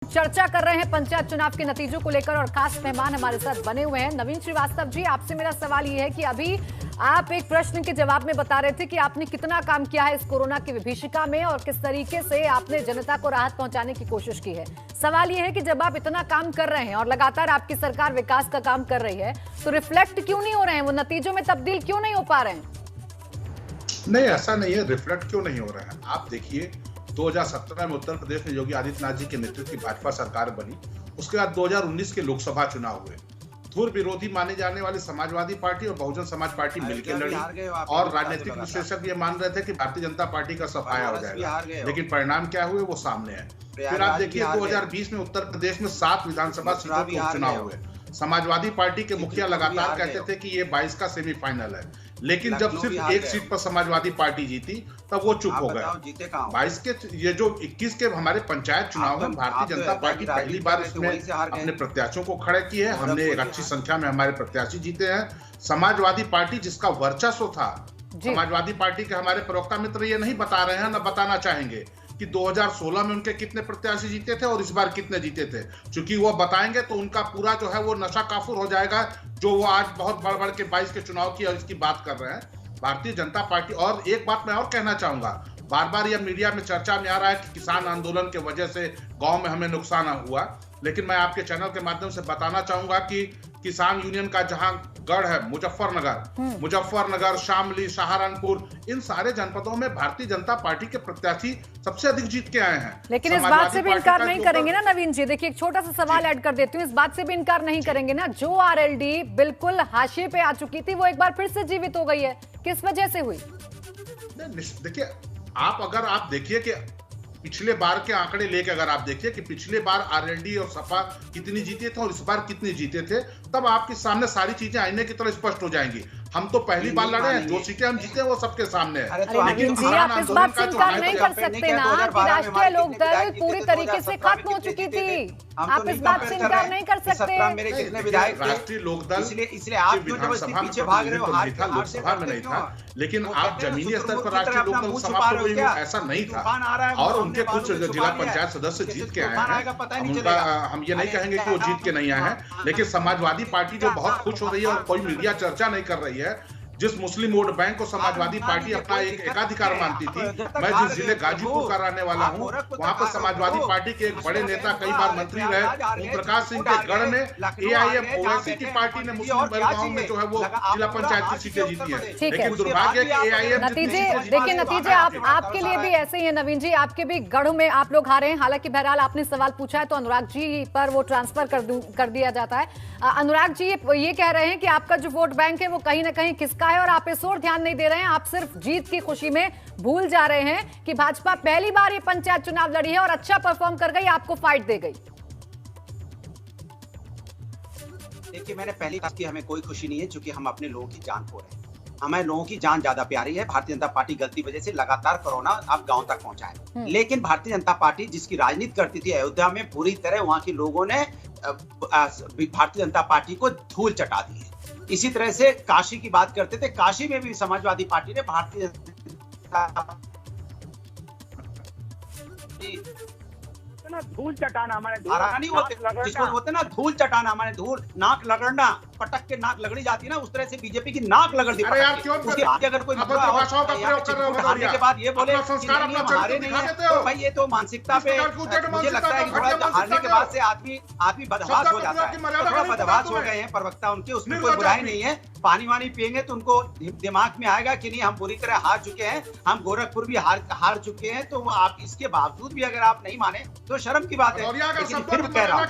चर्चा कर रहे हैं पंचायत चुनाव के नतीजों को लेकर और खास मेहमान हमारे साथ बने हुए हैं। नवीन श्रीवास्तव जी, आपसे मेरा सवाल ये है कि अभी आप एक प्रश्न के जवाब में बता रहे थे कि आपने कितना काम किया है इस कोरोना की विभीषिका में और किस तरीके से आपने जनता को राहत पहुंचाने की कोशिश की है। सवाल ये है कि जब आप इतना काम कर रहे हैं और लगातार आपकी सरकार विकास का काम कर रही है तो रिफ्लेक्ट क्यों नहीं हो रहे हैं, वो नतीजों में तब्दील क्यों नहीं हो पा रहे हैं? नहीं, ऐसा नहीं है। रिफ्लेक्ट क्यों नहीं हो रहा है? आप देखिए 2017 में उत्तर प्रदेश में योगी आदित्यनाथ जी के नेतृत्व की भाजपा सरकार बनी। उसके बाद 2019 के लोकसभा चुनाव हुए। धुर विरोधी माने जाने वाली समाजवादी पार्टी और बहुजन समाज पार्टी मिलकर लड़ी और राजनीतिक विश्लेषक ये मान रहे थे कि भारतीय जनता पार्टी का सफाया हो जाएगा, लेकिन परिणाम क्या हुए वो सामने है। फिर आप देखिए 2020 में उत्तर प्रदेश में 7 विधानसभा सीटों के उपचुनाव हुए। समाजवादी पार्टी के मुखिया लगातार कहते थे कि ये 22 का सेमीफाइनल है, लेकिन जब सिर्फ एक सीट पर समाजवादी पार्टी जीती तब वो चुप हो गए। 22 के ये जो 21 के हमारे पंचायत चुनाव में भारतीय जनता पार्टी पहली बार इसमें अपने प्रत्याशियों को खड़े किए हैं। हमने एक अच्छी संख्या में हमारे प्रत्याशी जीते हैं। समाजवादी पार्टी जिसका वर्चस्व था, समाजवादी पार्टी के हमारे प्रवक्ता मित्र ये नहीं बता रहे हैं, न बताना चाहेंगे कि 2016 में उनके कितने प्रत्याशी जीते थे और इस बार कितने जीते थे। क्योंकि वो बताएंगे तो उनका पूरा जो है वो नशा काफूर हो जाएगा, जो वो आज बहुत बढ़ के 22 के चुनाव की और इसकी बात कर रहे हैं भारतीय जनता पार्टी। और एक बात मैं और कहना चाहूंगा, बार बार यह मीडिया में चर्चा में आ रहा है कि किसान आंदोलन की वजह से गांव में हमें नुकसान हुआ, लेकिन मैं आपके चैनल के माध्यम से बताना चाहूंगा कि किसान यूनियन का जहां गढ़ है मुजफ्फरनगर, शामली, सहारनपुर, इन सारे जनपदों में भारतीय जनता पार्टी के प्रत्याशी सबसे अधिक जीत के आए हैं। लेकिन इस बात से भी इनकार नहीं करेंगे ना नवीन जी? देखिए, एक छोटा सा सवाल ऐड कर देती हूँ, इस बात से भी इनकार नहीं करेंगे ना, जो आरएलडी बिल्कुल हाशिए पे आ चुकी थी वो एक बार फिर से जीवित हो गई है, किस वजह से हुई? देखिए, अगर आप देखिए कि पिछले बार के आंकड़े लेके अगर आप देखिए कि पिछले बार आरएलडी और सपा कितनी जीते थे और इस बार कितनी जीते थे, तब आपके सामने सारी चीजें आईने की तरह स्पष्ट हो जाएंगी। हम तो पहली बार लड़े हैं, जो सीटें हम जीते हैं वो सबके सामने है। लेकिन जी, आप इस बात से इनकार नहीं कर सकते ना कि राष्ट्रीय लोकदल पूरी तरीके से खत्म हो चुकी थी। आप इस बात से इनकार नहीं कर सकते। राष्ट्रीय लोकदल इसलिए आप विधानसभा लोकसभा में नहीं था, लेकिन आप जमीनी स्तर पर राष्ट्रीय लोकदल समाप्त हुई ऐसा नहीं था। और उनके कुछ जिला पंचायत सदस्य जीत के आए हैं। हम ये नहीं कहेंगे कि वो जीत के नहीं आए हैं, लेकिन समाजवादी पार्टी जो बहुत खुश हो रही है और कोई मीडिया चर्चा नहीं कर रही है, जिस मुस्लिम वोट बैंक को समाजवादी पार्टी अपना एक एकाधिकार मानती थी। मैं जिस जिले गाजीपुर का रहने वाला हूं, वहां पर समाजवादी पार्टी के एक बड़े नेता कई बार मंत्री रहे, ओम प्रकाश सिंह के गढ़ में एआईएम ओवैसी की पार्टी ने मुस्लिम गांव में जो है वो जिला पंचायत की सीटें जीती है। लेकिन दुर्भाग्य कि एआईएम नतीजे देखिए, नतीजे आपके लिए भी ऐसे ही है नवीन जी, आपके भी गढ़ में आप लोग हारे हैं। हालांकि बहरहाल आपने सवाल पूछा है तो अनुराग जी पर वो ट्रांसफर कर दिया जाता है। अनुराग जी ये कह रहे हैं कि आपका जो वोट बैंक है वो कहीं ना कहीं किसका है और आप इस ओर ध्यान नहीं दे रहे हैं, आप सिर्फ जीत की खुशी में भूल जा रहे हैं कि भाजपा पहली बार ये पंचायत चुनाव लड़ी है और अच्छा परफॉर्म कर गई, आपको फाइट दे गई। देखिए, मैंने पहली बात की हमें कोई खुशी नहीं है, क्योंकि हम अपने लोगों की जान खो रहे हैं। हमें लोगों की जान ज्यादा प्यारी है। भारतीय जनता पार्टी गलती वजह से लगातार कोरोना अब गांव तक पहुंचा है, लेकिन भारतीय जनता पार्टी जिसकी राजनीति करती थी अयोध्या में, पूरी तरह वहां के लोगों ने भारतीय जनता पार्टी को धूल चटा दी है। इसी तरह से काशी की बात करते थे, काशी में भी समाजवादी पार्टी ने भारतीय धूल चटाना माने नहीं होते, जिसको होते ना धूल चटाना माने धूल नाक लगड़ना, पटक के नाक लगड़ी जाती है ना, उस तरह से बीजेपी की नाक लगड़ दी। उसके आगे अगर कोई हारने के बाद ये बोले हारे नहीं है, तो भाई ये तो मानसिकता पे मुझे लगता है कि थोड़ा हारने के बाद से आदमी बदहवास हो जाता है। थोड़ा बदहवास हो गए हैं प्रवक्ता उनके, उसमें कोई बुराई नहीं है। पानी वानी पियेंगे तो उनको दिमाग में आएगा कि नहीं हम पूरी तरह हार चुके हैं, हम गोरखपुर भी हार चुके हैं। तो आप इसके बावजूद भी अगर आप नहीं माने तो शर्म की बात है। लेकिन फिर कह रहा हूँ,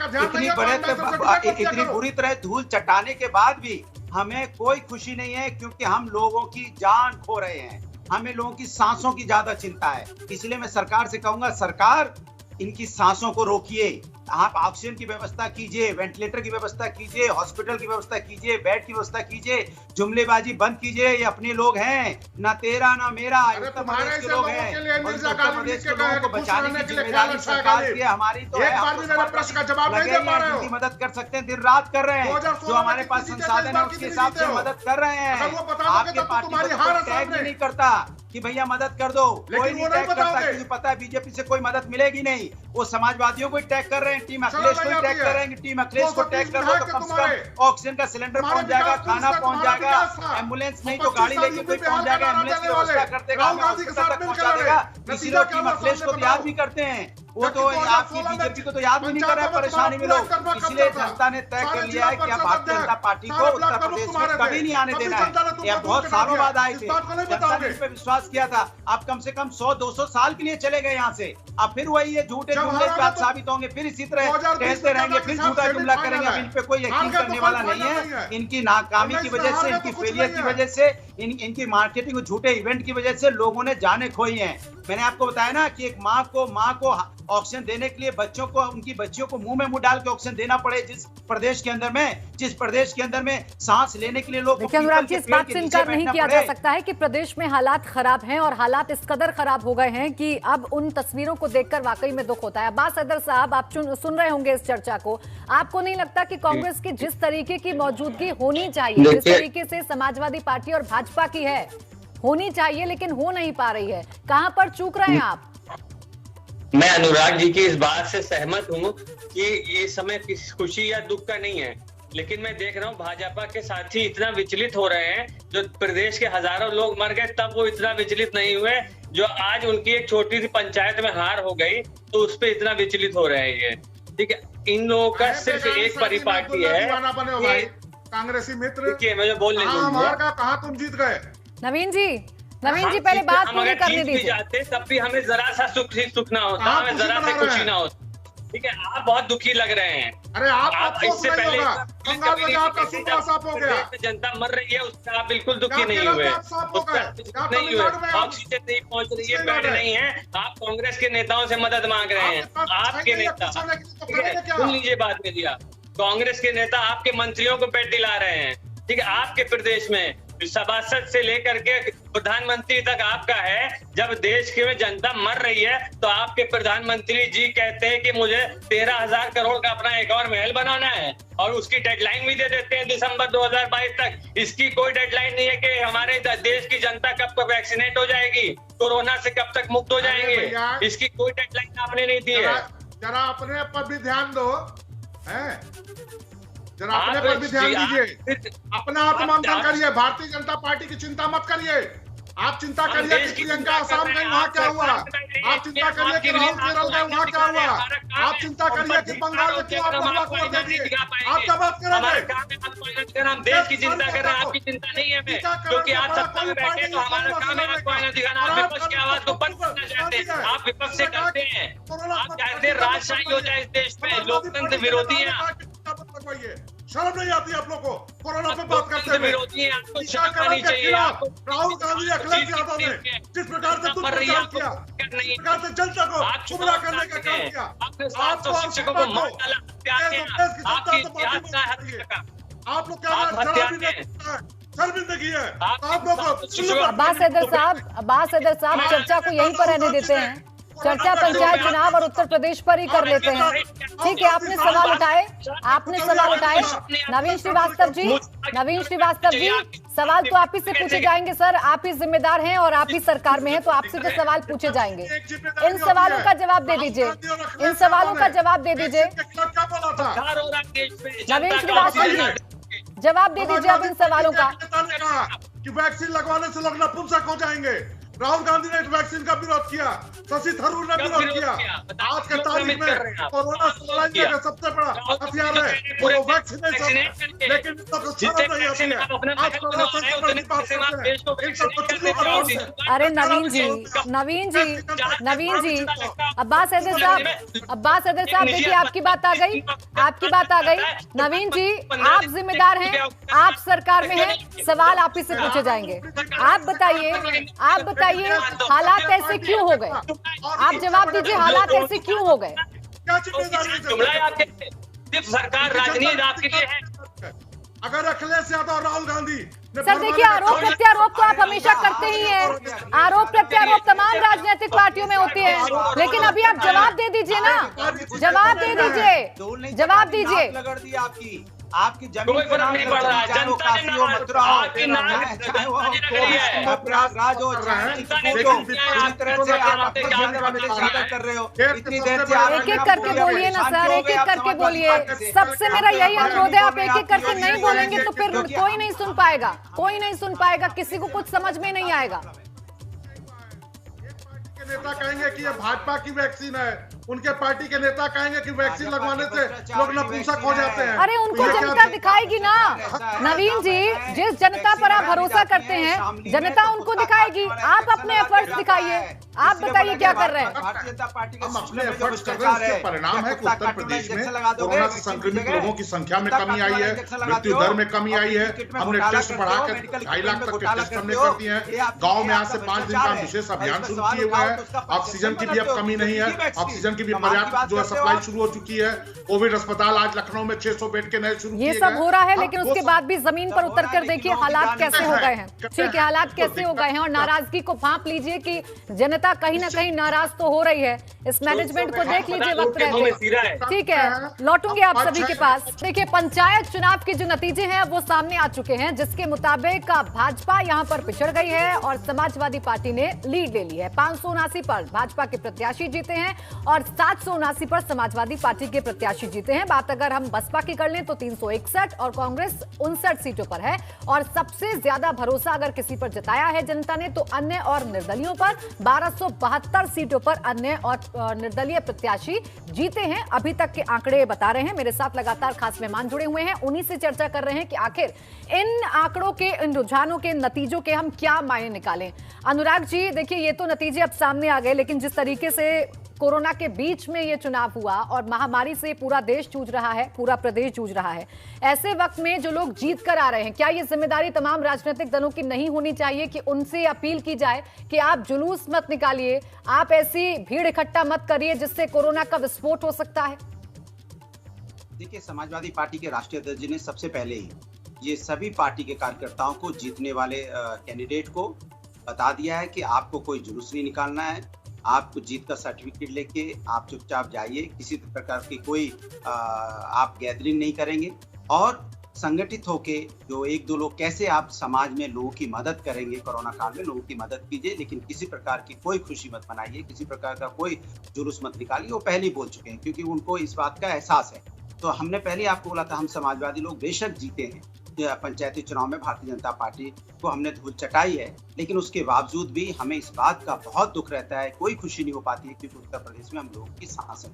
इतनी बुरी तरह धूल चटाने के बाद भी हमें कोई खुशी नहीं है, क्योंकि हम लोगों की जान खो रहे हैं। हमें लोगों की सांसों की ज्यादा चिंता है। इसलिए मैं सरकार से कहूंगा, सरकार इनकी सांसों को रोकिए। आप ऑक्सीजन की व्यवस्था कीजिए, वेंटिलेटर की व्यवस्था कीजिए, हॉस्पिटल की व्यवस्था कीजिए, बेड की व्यवस्था कीजिए, जुमलेबाजी बंद कीजिए। ये अपने लोग हैं, ना तेरा ना मेरा, उत्तर प्रदेश के लोग हैं। उत्तर प्रदेश के लोगों को बचाने की जिम्मेदारी सरकार की है, हमारी तो है। हम मदद कर सकते हैं, दिन रात कर रहे हैं, जो हमारे पास संसाधन है उसके हिसाब से मदद कर रहे हैं। आपके पार्टी को टैग भी नहीं करता। कि भैया मदद कर दो, कोई नहीं टैग करता, क्योंकि पता है बीजेपी से कोई मदद मिलेगी नहीं। वो समाजवादियों को टैग कर रहे हैं, टीम अखिलेश को टैग कर रहे हैं, टीम अखिलेश को टैग कर दो तो कम से कम ऑक्सीजन का सिलेंडर पहुंच जाएगा, खाना पहुंच जाएगा, एम्बुलेंस नहीं तो गाड़ी लेके कोई पहुंच जाएगा, एम्बुलेंस की व्यवस्था कर देगा, हॉस्पिटल तक पहुंचा देगा। इसी लोग टीम अखिलेश को याद भी करते हैं, वो तो आपकी बीजेपी को तो याद भी नहीं कर रहा है परेशानी में लोग। इसलिए जनता ने तय कर लिया है कि अब भारतीय जनता पार्टी को उत्तर प्रदेश में कभी नहीं आने देना है। यह बहुत सालों बाद आए थे, जनता ने इस पर विश्वास किया था। आप कम से कम 100-200 साल के लिए चले गए यहाँ से, अब फिर वही ये झूठे जुमले बात साबित होंगे, फिर इसी तरह कहते रहेंगे, फिर झूठा जुमला करेंगे। अब इन पे कोई यकीन करने वाला नहीं है। इनकी नाकामी की वजह से, इनकी फेलियर की वजह से, इनकी मार्केटिंग झूठे इवेंट की वजह से लोगों ने जाने खोई हैं। मैंने आपको बताया ना कि एक माँ को ऑक्सीजन देने के लिए बच्चों को, उनकी बच्चियों को मुंह में मुंह डाल के ऑक्सीजन देना पड़े, जिस प्रदेश के अंदर में सांस लेने के लिए लोग। देखिए अनुराग जी, इस बात से इनकार नहीं किया जा सकता है कि प्रदेश में हालात खराब हैं और हालात इस कदर खराब हो गए हैं कि अब उन तस्वीरों को देखकर वाकई में दुख होता है। अब्बास हैदर साहब, आप सुन रहे होंगे इस चर्चा को, आपको नहीं लगता कि कांग्रेस की जिस तरीके की मौजूदगी होनी चाहिए, जिस तरीके से समाजवादी पार्टी और भाजपा की है, होनी चाहिए लेकिन हो नहीं पा रही है, कहां पर चूक रहे हैं आप? मैं अनुराग जी की इस बात से सहमत हूं कि ये समय किसी खुशी या दुख का नहीं है, लेकिन मैं देख रहा हूं भाजपा के साथी इतना विचलित हो रहे हैं। जो प्रदेश के हजारों लोग मर गए तब वो इतना विचलित नहीं हुए, जो आज उनकी एक छोटी सी पंचायत में हार हो गई तो उस पर इतना विचलित हो रहे हैं ये। ठीक है, इन लोगों का सिर्फ एक परिपाटी है, कांग्रेसी मित्र। मुझे बोलने कहा तुम जीत गए। नवीन जी पहले बात पूरी करने दीजिए। जाते तब भी हमें जरा सा सुख ना होता, हमें जरा सा खुशी ना होती। ठीक है, आप बहुत दुखी लग रहे हैं। अरे आप इससे पहले जनता मर रही है उससे आप बिल्कुल दुखी नहीं हुए, नहीं हुए, ऑक्सीजन नहीं पहुंच रही है, बेड नहीं है, आप कांग्रेस के नेताओं से मदद मांग रहे हैं। आपके नेता, सुन लीजिए बात मेरी, कांग्रेस के नेता आपके मंत्रियों को बेड दिला रहे हैं। ठीक है, आपके प्रदेश में सभासद से लेकर के प्रधानमंत्री तक आपका है। जब देश की में जनता मर रही है तो आपके प्रधानमंत्री जी कहते हैं कि मुझे 13,000 करोड़ का अपना एक और महल बनाना है, और उसकी डेडलाइन भी दे देते हैं दिसंबर 2022 तक। इसकी कोई डेडलाइन नहीं है कि हमारे देश की जनता कब वैक्सीनेट हो जाएगी, कोरोना से कब तक मुक्त हो जाएंगे, इसकी कोई डेडलाइन आपने नहीं दी है। जरा अपने पर भी ध्यान दो, जरा अपने पर भी ध्यान दीजिए, अपना आत्ममंथन करिए। भारतीय जनता पार्टी की चिंता मत करिए, आप चिंता करिए कि प्रियंका आसाम गई वहाँ क्या हुआ, आप चिंता करिए कि राहुल केरल गए वहाँ क्या हुआ, आप चिंता करिए कि बंगाल में क्यों आप हमला कर देंगे, आप क्या बात करेंगे? हम देश की चिंता कर रहे हैं, आपकी चिंता नहीं है, क्योंकि आप सत्ता में बैठे तो हमारा काम है आपको आईना दिखाना। आप विपक्ष की आवाज को बंद करना चाहते हैं, आप विपक्ष से डरते हैं, आप चाहते हैं राजशाही हो जाए इस देश में, लोकतंत्र विरोधी है। शर्म नहीं आती आप लोगों को? कोरोना पे बात करते हैं, विरोधी है, आपको शर्म आनी चाहिए। राहुल गांधी, अखिलेश यादव ने जिस प्रकार से दुष्प्रचार किया, जिस प्रकार से जनता को गुमराह करने का काम किया, आपको शिक्षकों को मार डाला, आप लोग क्या शर्मिंदगी है आप लोग को? अब्बास हैदर साहब चर्चा को यहीं पर रहने देते हैं, चर्चा पंचायत चुनाव और उत्तर प्रदेश पर ही कर लेते हैं। ठीक है, आपने सवाल उठाए। नवीन श्रीवास्तव जी सवाल तो आप ही से पूछे जाएंगे सर, आप ही जिम्मेदार हैं और आप ही सरकार में हैं, तो आपसे जो सवाल पूछे जाएंगे इन सवालों का जवाब दे दीजिए, नवीन श्रीवास्तव जी जवाब दे दीजिए अब इन सवालों का। कि वैक्सीन लगवाने से लोग नपुंसक हो जाएंगे, राहुल गांधी ने वैक्सीन का विरोध किया, शशि थरूर ने विरोध किया। आज के तारीख में कोरोना से लड़ने का सबसे बड़ा हथियार है वो वैक्सीनेशन, लेकिन अरे नवीन जी अब्बास हैदर साहब देखिए आपकी बात आ गई। नवीन जी आप जिम्मेदार हैं, आप सरकार में हैं, सवाल आप ही से पूछे जाएंगे। आप बताइए हालात ऐसे क्यों हो गए? आप जवाब दीजिए, हालात ऐसे क्यों हो गए? सरकार राजनीति आपके लिए है। अगर अखिलेश यादव और राहुल गांधी सर देखिए, आरोप प्रत्यारोप तो आप हमेशा करते ही हैं, आरोप प्रत्यारोप तमाम राजनीतिक पार्टियों में होती है, लेकिन अभी आप जवाब दे दीजिए ना, जवाब दीजिए। लगड़ दी आपकी आपकी जमीन कोई फर्क नहीं पड़ रहा है। जनता ने प्रयागराज हो कर रहे हो, इतनी देर से एक एक करके बोलिए ना सर, एक एक करके बोलिए। सबसे मेरा यही अनुरोध है, आप एक एक करके नहीं बोलेंगे तो फिर कोई नहीं सुन पाएगा, कोई नहीं सुन पाएगा, किसी को कुछ समझ में नहीं आएगा। नेता कहेंगे कि ये भाजपा की वैक्सीन है, उनके पार्टी के नेता कहेंगे कि वैक्सीन लगवाने से लोग नपुंसक हो जाते हैं। अरे उनको जनता दिखाएगी ना नवीन जी, जिस जनता पर आप भरोसा करते हैं जनता उनको दिखाएगी। आप अपने एफर्ट्स दिखाइए, आप बताइए क्या कर रहे हैं। भारतीय जनता पार्टी हम अपने एफर्ट्स कर रहे हैं, उसके परिणाम है कि उत्तर प्रदेश में कोरोना से संक्रमित लोगों की संख्या में कमी आई है, मृत्यु दर में कमी आई है। हमने टेस्ट बढ़ाकर 2.5 लाख तक के टेस्ट हमने कर दिए हैं। गाँव में आज से 5 दिन का विशेष अभियान शुरू किए हुए हैं। ऑक्सीजन की भी अब कमी नहीं है, ऑक्सीजन की भी पर्याप्त जो है सप्लाई शुरू हो चुकी है। कोविड अस्पताल आज लखनऊ में 600 बेड के नए शुरू किए गए। ये सब हो रहा है, लेकिन उसके बाद भी जमीन पर उतर कर देखिए हालात कैसे हो गए हैं। ठीक है, हालात कैसे हो गए हैं, और नाराजगी को भांप लीजिए कि जनता कहीं ना कहीं नाराज तो हो रही है। इस मैनेजमेंट को देख लीजिए वक्त रहते। ठीक है, लौटूंगे आप सभी के पास। देखिए, पंचायत चुनाव के जो नतीजे हैं वो सामने आ चुके हैं, जिसके मुताबिक भाजपा यहां पर पिछड़ गई है और समाजवादी पार्टी ने लीड ले ली है। 579 पर भाजपा के प्रत्याशी जीते हैं और 779 पर समाजवादी पार्टी के प्रत्याशी जीते हैं। बात अगर हम बसपा की कर लें तो 361 और कांग्रेस 59 सीटों पर है। और सबसे ज्यादा भरोसा अगर किसी पर जताया है जनता ने तो अन्य और निर्दलियों पर। 1272 सीटों पर अन्य और निर्दलीय प्रत्याशी जीते हैं। अभी तक के आंकड़े बता रहे हैं, मेरे साथ लगातार खास मेहमान जुड़े हुए हैं, उन्हीं से चर्चा कर रहे हैं कि आखिर इन आंकड़ों के, इन रुझानों के, नतीजों के हम क्या मायने निकालें। अनुराग जी, देखिए ये तो नतीजे अब सामने आ गए, लेकिन जिस तरीके से कोरोना के बीच में ये चुनाव हुआ और महामारी से पूरा देश जूझ रहा है, पूरा प्रदेश जूझ रहा है, ऐसे वक्त में जो लोग जीत कर आ रहे हैं, क्या ये जिम्मेदारी तमाम राजनीतिक दलों की नहीं होनी चाहिए कि उनसे अपील की जाए कि आप जुलूस मत निकालिए, आप ऐसी भीड़ इकट्ठा मत करिए जिससे कोरोना का विस्फोट हो सकता है? देखिए, समाजवादी पार्टी के राष्ट्रीय अध्यक्ष जी ने सबसे पहले ही ये सभी पार्टी के कार्यकर्ताओं को, जीतने वाले कैंडिडेट को बता दिया है कि आपको कोई जुलूस नहीं निकालना है, आपको जीत का सर्टिफिकेट लेके आप चुपचाप जाइए, किसी प्रकार की कोई आप गैदरिंग नहीं करेंगे और संगठित होके जो 1-2 लोग, कैसे आप समाज में लोगों की मदद करेंगे, कोरोना काल में लोगों की मदद कीजिए, लेकिन किसी प्रकार की कोई खुशी मत मनाइए, किसी प्रकार का कोई जुलूस मत निकालिए। वो पहले ही बोल चुके हैं क्योंकि उनको इस बात का एहसास है। तो हमने पहले आपको बोला था, हम समाजवादी लोग बेशक जीते हैं पंचायती चुनाव में, भारतीय जनता पार्टी को हमने धूल चटाई है, लेकिन उसके बावजूद भी हमें इस बात का बहुत दुख रहता है, कोई खुशी नहीं हो पाती है क्योंकि उत्तर प्रदेश में हम लोगों की सांस है।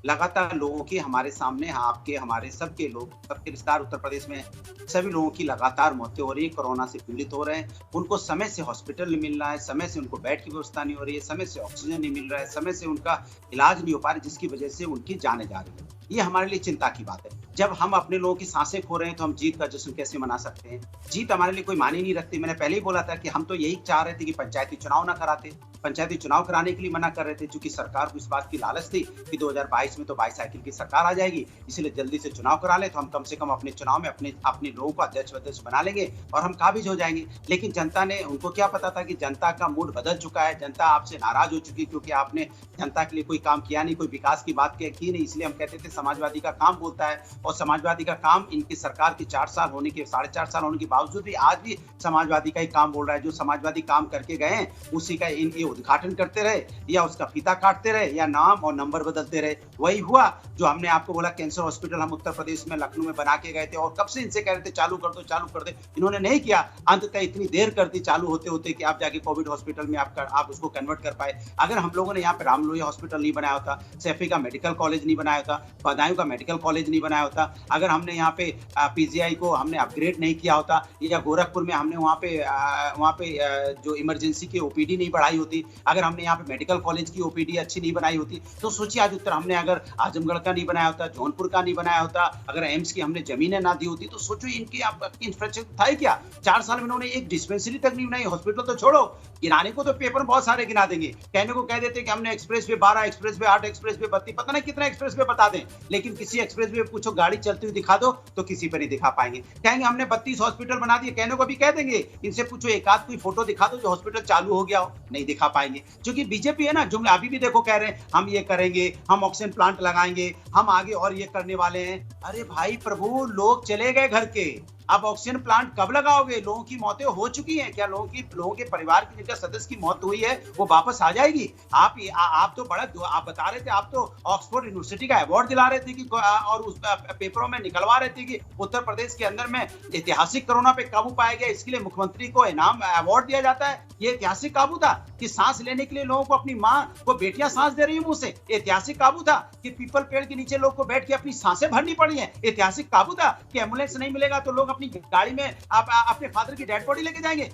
लगातार लोगों की हमारे सामने, आपके, हमारे सबके लोग, सबके रिश्तेदार उत्तर प्रदेश में सभी लोगों की लगातार मौतें हो रही है, कोरोना से पीड़ित हो रहे हैं। उनको समय से हॉस्पिटल नहीं मिल रहा है, समय से उनको बेड की व्यवस्था नहीं हो रही है, समय से ऑक्सीजन नहीं मिल रहा है, समय से उनका इलाज नहीं हो पा रहा, जिसकी वजह से उनकी जानें जा रही है। ये हमारे लिए चिंता की बात है। जब हम अपने लोगों की सांसें खो रहे हैं तो हम जीत का जश्न कैसे मना सकते हैं? जीत हमारे लिए कोई मायने नहीं रखती। मैंने पहले ही बोला था कि हम तो यही चाह रहे थे कि पंचायती चुनाव ना कराते, पंचायती चुनाव कराने के लिए मना कर रहे थे क्योंकि सरकार को इस बात की लालच थी कि 2022 में तो बाईसाइकिल की सरकार आ जाएगी, इसलिए जल्दी से चुनाव करा ले तो हम कम से कम अपने चुनाव में अपने लोगों को अध्यक्ष बना लेंगे और हम काबिज हो जाएंगे। लेकिन जनता ने, उनको क्या पता था कि जनता का मूड बदल चुका है, जनता आपसे नाराज हो चुकी क्योंकि आपने जनता के लिए कोई काम किया नहीं, कोई विकास की बात की नहीं। इसलिए हम कहते थे समाजवादी का काम बोलता है, और समाजवादी का काम इनकी सरकार के 4 साल होने के, 4.5 साल होने के बावजूद भी आज भी समाजवादी का ही काम बोल रहा है। जो समाजवादी काम करके गए हैं उसी का इनके उद्घाटन करते रहे या उसका फीता काटते रहे या नाम और नंबर बदलते रहे। वही हुआ जो हमने आपको बोला, कैंसर हॉस्पिटल हम उत्तर प्रदेश में लखनऊ में बना के गए थे और कब से इनसे कह रहे थे चालू कर दो, इन्होंने नहीं किया। अंततः इतनी देर कर दी चालू होते होते कि आप जाके कोविड हॉस्पिटल में आप उसको कन्वर्ट कर पाए। अगर हम लोगों ने यहाँ पे रामलोहिया हॉस्पिटल नहीं बनाया होता, सैफी का मेडिकल कॉलेज नहीं बनाया होता, बदायूं का मेडिकल कॉलेज नहीं बनाया होता, अगर हमने यहाँ पे पीजीआई को हमने अपग्रेड नहीं किया होता, या गोरखपुर में हमने वहाँ पे जो इमरजेंसी की ओपीडी नहीं बढ़ाई होती, अगर हमने यहाँ पे मेडिकल कॉलेज की ओपीडी अच्छी नहीं बनाई होती, तो सोचिए आज उत्तर हमने अगर आजमगढ़ का नहीं बनाया होता, जौनपुर का नहीं बनाया होता, अगर एम्स की हमने जमीनें ना दी होती, तो सोचो इनकी इंफ्रास्ट्रक्चर था ही क्या। 4 साल में इन्होंने एक डिस्पेंसरी तक नहीं बनाई, हॉस्पिटल तो छोड़ो, गिनाने को तो पेपर बहुत सारे गिना देंगे, कहने को कह देते कि हमने express way 12, express way 8, express way 32, पता नहीं कितना एक्सप्रेस वे बता दें, लेकिन किसी एक्सप्रेस वे पूछो गाड़ी चलती हुई दिखा दो तो किसी पर नहीं दिखा पाएंगे। कहेंगे हमने 32 हॉस्पिटल बना दिए, कहने को भी कह देंगे। इनसे पूछो एक आध कोई फोटो दिखा दो जो हॉस्पिटल चालू हो गया हो, नहीं दिखा पाएंगे। क्योंकि बीजेपी है ना, जो अभी भी देखो कह रहे हैं हम ये करेंगे, हम ऑक्सीजन प्लांट लगाएंगे, हम आगे और ये करने वाले हैं। अरे भाई प्रभु, लोग चले गए घर के, अब ऑक्सीजन प्लांट कब लगाओगे? लोगों की मौतें हो चुकी हैं। क्या लोगों के परिवार की जिनका सदस्य की मौत हुई है वो वापस आ जाएगी? आप तो बड़ा आप बता रहे थे, आप तो ऑक्सफोर्ड यूनिवर्सिटी का अवार्ड दिला रहे थे कि और उस पेपरों में निकलवा रहे थे कि उत्तर प्रदेश के अंदर में ऐतिहासिक कोरोना पे काबू पाया गया, इसके लिए मुख्यमंत्री को इनाम अवार्ड दिया जाता है। ये ऐतिहासिक काबू था कि सांस लेने के लिए लोगों को अपनी माँ को बेटियां सांस दे रही है मुंह से। ऐतिहासिक काबू था कि पीपल पेड़ के नीचे लोग को बैठ के अपनी सांसें भरनी पड़ी है। ऐतिहासिक काबू था कि एम्बुलेंस नहीं मिलेगा तो लोग अपनी गाड़ी में आप अपने फादर की डेड बॉडी लेके जाएंगे।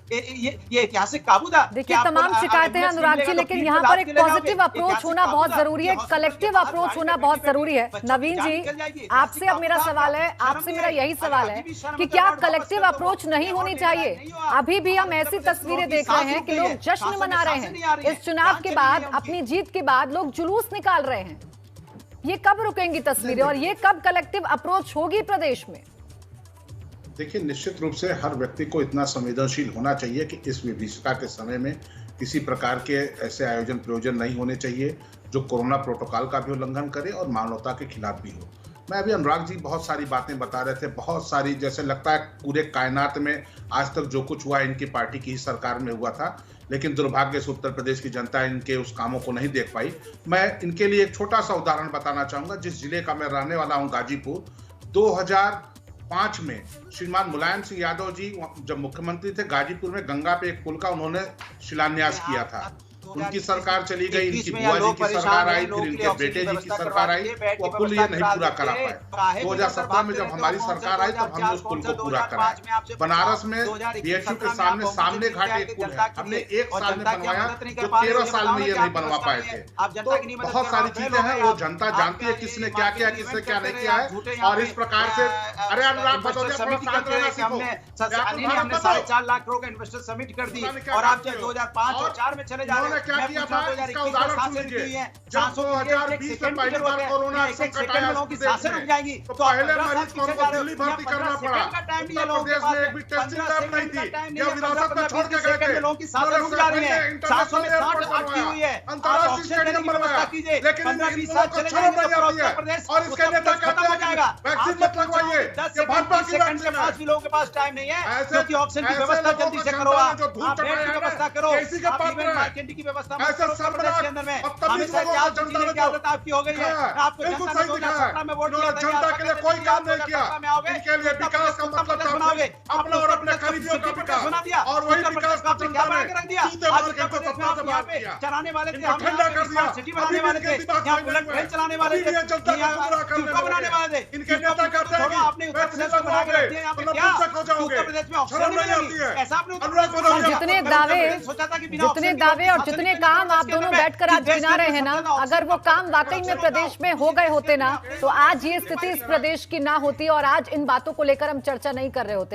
ये ऐतिहासिक काबू था। देखिए तमाम शिकायतें हैं अनुराग जी, लेकिन यहाँ पर एक पॉजिटिव अप्रोच होना बहुत जरूरी है, कलेक्टिव अप्रोच होना बहुत जरूरी है। नवीन जी, आपसे अब मेरा सवाल है, आपसे मेरा यही सवाल है कि क्या कलेक्टिव अप्रोच नहीं होनी चाहिए? अभी भी हम ऐसी तस्वीरें देख रहे हैं कि लोग जश्न मना रहे हैं, इस चुनाव के बाद, अपनी जीत के बाद लोग जुलूस निकाल रहे हैं। ये कब रुकेंगी तस्वीरें और ये कब कलेक्टिव अप्रोच होगी प्रदेश में? देखिए, निश्चित रूप से हर व्यक्ति को इतना संवेदनशील होना चाहिए कि इस विभीषिका के समय में किसी प्रकार के ऐसे आयोजन प्रयोजन नहीं होने चाहिए जो कोरोना प्रोटोकॉल का भी उल्लंघन करे और मानवता के खिलाफ भी हो। मैं अभी अनुराग जी बहुत सारी बातें बता रहे थे, बहुत सारी, जैसे लगता है पूरे कायनात में आज तक जो कुछ हुआ इनकी पार्टी की ही सरकार में हुआ था, लेकिन दुर्भाग्य से उत्तर प्रदेश की जनता इनके उस कामों को नहीं देख पाई। मैं इनके लिए एक छोटा सा उदाहरण बताना चाहूंगा। जिस जिले का मैं रहने वाला हूं, गाजीपुर, 2005 में श्रीमान मुलायम सिंह यादव जी जब मुख्यमंत्री थे, गाजीपुर में गंगा पे एक पुल का उन्होंने शिलान्यास किया था। उनकी सरकार चली गई, इनकी बुआ जी की सरकार आई, फिर इनके बेटे जी की सरकार आई, वो पुल ये नहीं पूरा करा पाए। 2017 में जब हमारी सरकार आई तब हमने उस पुल को पूरा कराया। बनारस में बीएचयू के सामने घाट एक पुल है, हमने 1 साल में बनवाया, जो 13 साल में ये नहीं बनवा पाए थे। तो बहुत सारी चीजें हैं, वो जनता जानती है किसने क्या किया, किसने क्या नहीं किया है। और इस प्रकार से, अरे अनुराग भदौरिया, हमने 4.5 लाख करोड़ का इन्वेस्टर समिट कर दी, और आप जब 2005 और 4 में चले जा रहे हैं, क्या किया था इसका उदाहरण सुन लीजिए। जब 2020 में पहली बार कोरोना संकट आया तो पहले मरीज को दिल्ली भर्ती करना पड़ा। उत्तर प्रदेश में एक भी टेस्टिंग लैब नहीं थी, यह विरासत में छोड़ के गए थे। अंतर्राष्ट्रीय स्टेडियम बनवाया, लेकिन इन लोगों को शर्म नहीं आती है। और इसके नेता कहते हैं कि वैक्सीन मत लगवाइए, ये भाजपा की वैक्सीन है। लोगों के पास टाइम नहीं है, क्योंकि ऑक्सीजन की व्यवस्था जल्दी से करो, आप बेड की व्यवस्था करो, कैंडी की व्यवस्था ऐसा सरबराह के अंदर में हमेशा क्या आदत आपकी हो गई है। आपको बिल्कुल सही दिखा में वोट दिया, जनता के लिए कोई काम नहीं किया। इनके लिए विकास का मतलब था अपना और अपने करीबियों का विकास, और वही विकास को जनता ने जूते मार के तो सत्ता से बाहर किया, चलाने वाले थे, ठंडा कर दिया, सिटी बनाने वाले थे, यहां बुलेट ट्रेन चलाने वाले थे, जनता को गुमराह करने वाले थे। इनके नेता कहते हैं कि आपने उत्तर प्रदेश को बना के रख दिया, यहां पे क्या हो जाओगे, उत्तर प्रदेश में शर्म नहीं आती है। ऐसा आपने जितने दावे और जितने काम आप दोनों बैठकर आज गिना रहे हैं ना, अगर वो काम वाकई में प्रदेश में हो गए होते ना, तो आज ये स्थिति इस प्रदेश की ना होती और आज इन बातों को लेकर हम चर्चा नहीं कर रहे होते।